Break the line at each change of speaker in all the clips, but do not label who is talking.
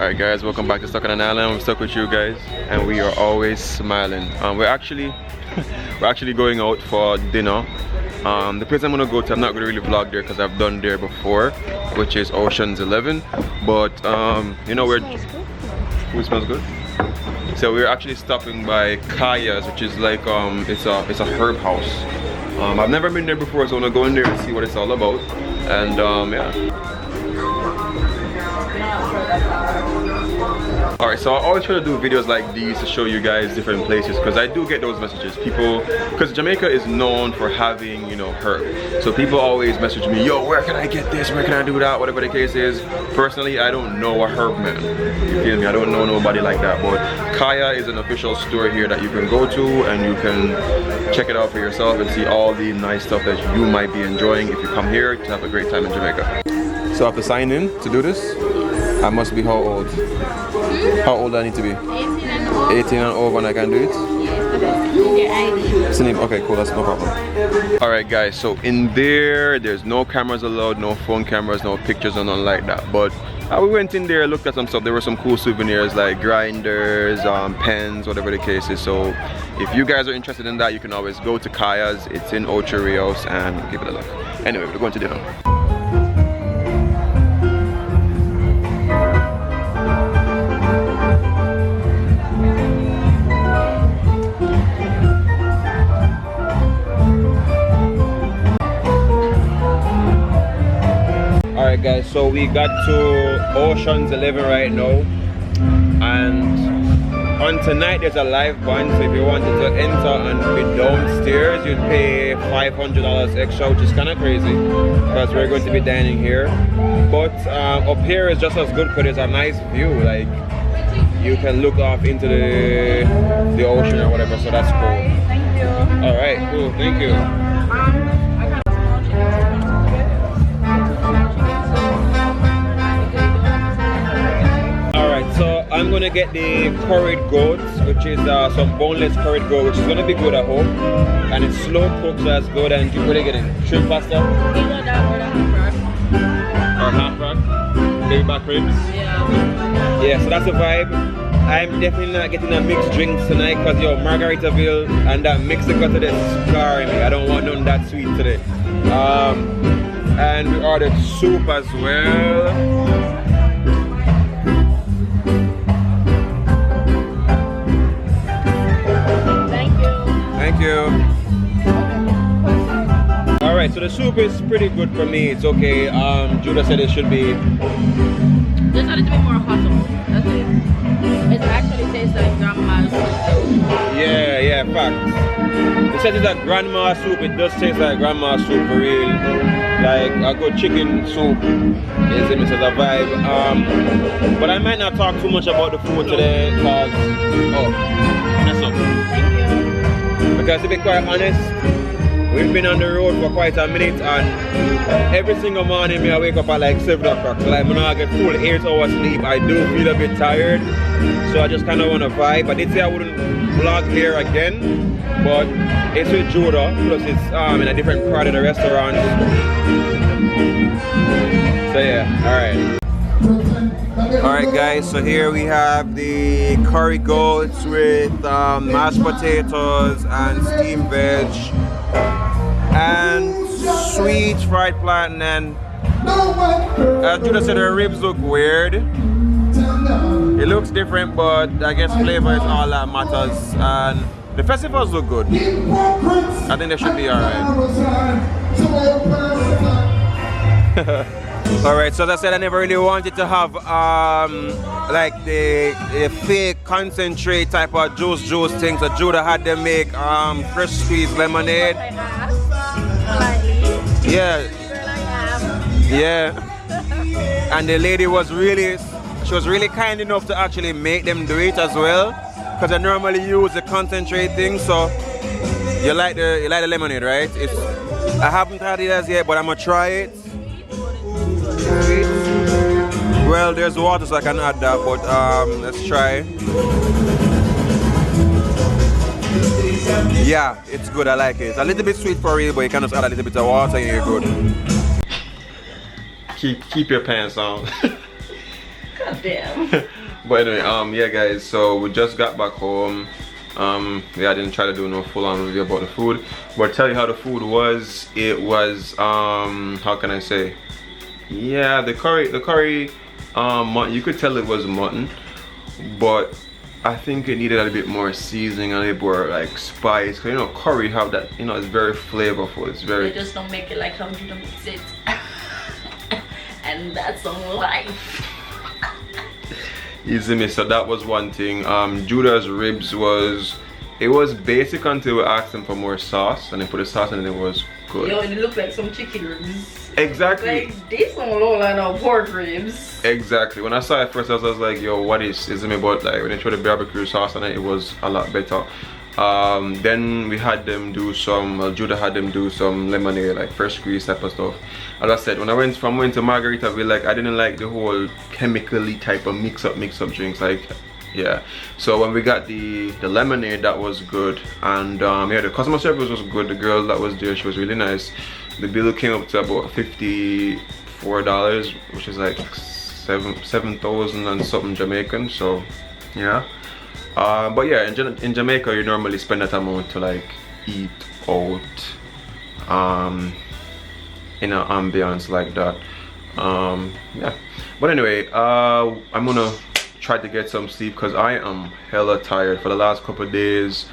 Alright guys, welcome back to Stuck on an Island. I'm stuck with you guys and we are always smiling. We're actually going out for dinner. The place I'm gonna go to, I'm not gonna really vlog there because I've done there before, which is Ocean's 11. But you know where food smells good? So we're actually stopping by Kaya's, which is like it's a herb house. I've never been there before, so I'm gonna go in there and see what it's all about. And yeah. Alright, so I always try to do videos like these to show you guys different places because I do get those messages. People, because Jamaica is known for having, you know, herb. So people always message me, yo, where can I get this? Where can I do that? Whatever the case is. Personally, I don't know a herb man. You feel me? I don't know nobody like that. But Kaya is an official store here that you can go to and you can check it out for yourself and see all the nice stuff that you might be enjoying if you come here to have a great time in Jamaica. So I have to sign in to do this? I must be how old? How old do I need to be?
18 and over.
18 and over and I can do it?
Yes,
okay, cool, that's no problem. Alright guys, so in there's no cameras allowed, no phone cameras, no pictures or nothing like that. But we went in there, looked at some stuff. There were some cool souvenirs like grinders, pens, whatever the case is. So if you guys are interested in that, you can always go to Kaya's. It's in Ocho Rios and give it a look. Anyway, we're going to dinner. Alright guys, so we got to Ocean's 11 right now, and on tonight there's a live band, so if you wanted to enter and be downstairs you'd pay $500 extra, which is kind of crazy because we're going to be dining here. But up here is just as good because there's a nice view, like you can look off into the ocean or whatever, so that's cool.
Thank you.
Alright, cool, thank you. So I'm gonna get the curried goats, which is some boneless curried goat, which is gonna be good at home, and it's slow cooked, so that's good. And what are you getting? Shrimp pasta?
Either that or the half
or half rack? Baby back ribs?
Yeah.
Yeah, so that's a vibe. I'm definitely not getting a mixed drinks tonight because yo, Margaritaville and that Mexico to this scarring me. I don't want none that sweet today. And we ordered soup as well. Thank you. Alright, so the soup is pretty good for me. It's okay. Judah said it should be.
Just wanted to be more hotter. That's it. It actually tastes like grandma's soup.
Yeah, fact. It says it's a grandma soup. It does taste like grandma soup for real. Like a good chicken soup is a vibe. But I might not talk too much about the food today because that's up.
Thank you.
Because to be quite honest, we've been on the road for quite a minute and every single morning I wake up at like 7 o'clock. So like when I get full 8 hours sleep, I do feel a bit tired. So I just kind of want to vibe. I did say I wouldn't vlog here again, but it's with Judah, plus it's in a different part of the restaurant. So yeah, alright. Alright guys, so here we have the curry goats with mashed potatoes and steamed veg and sweet fried plantain, and as Judah said, the ribs look weird. It looks different, but I guess flavor is all that matters, and the festivals look good. I think they should be alright. Alright, so as I said, I never really wanted to have like the fake concentrate type of juice things. So Judah had them make fresh squeezed lemonade. Yeah. Yeah. And the lady was really kind enough to actually make them do it as well. Because I normally use the concentrate thing, so you like the lemonade, right? I haven't had it as yet, but I'm gonna try it. Well, there's water, so I can add that, but let's try. Yeah, it's good, I like it. It's a little bit sweet for real, but you can just add a little bit of water and you're good. Keep your pants on.
God damn.
But anyway, yeah guys, so we just got back home. Yeah, I didn't try to do no full-on review about the food, but tell you how the food was. It was how can I say, yeah, the curry mutton, you could tell it was mutton, but I think it needed a bit more seasoning, a little more like spice, because you know curry have that, you know, it's very flavorful. It's very,
they just don't make it like how you don't mix it. And that's on life.
Easy me. So that was one thing. Judah's ribs was basic until we asked him for more sauce, and they put the sauce in and it was good.
Yo, it looked like some chicken ribs.
Exactly.
Like this one look like no pork ribs.
Exactly. When I saw it first, I was like, yo, what is me? But like when they threw the barbecue sauce on it, it was a lot better. Then we had them do some, Judah had them do some lemonade, like fresh squeeze type of stuff. As I said, when I went to Margaritaville, like I didn't like the whole chemically type of mix up drinks, like, yeah. So when we got the lemonade, that was good. And yeah, the customer service was good. The girl that was there, she was really nice. The bill came up to about $54, which is like 7,000 and something Jamaican. So yeah. But yeah, in Jamaica you normally spend that amount to like eat out in an ambience like that. Yeah, but anyway, I'm gonna try to get some sleep because I am hella tired. For the last couple of days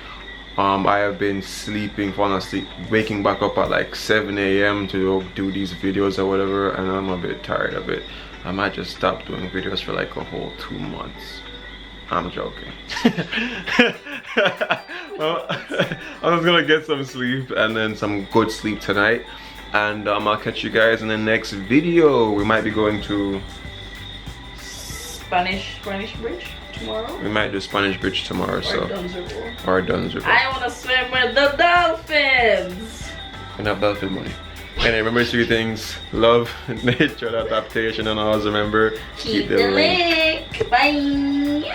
I have been falling asleep, waking back up at like 7 AM to do these videos or whatever, and I'm a bit tired of it. I might just stop doing videos for like a whole 2 months. I'm joking. Well, I'm just gonna get some sleep and then some good sleep tonight, and I'll catch you guys in the next video. We might be going to
Spanish Bridge tomorrow.
We might do Spanish Bridge tomorrow,
Or
or Dunsriver.
I wanna swim with the dolphins.
And have dolphin money. Anyway, remember 3 things: love, nature, adaptation, and always remember,
Keep the link. Bye.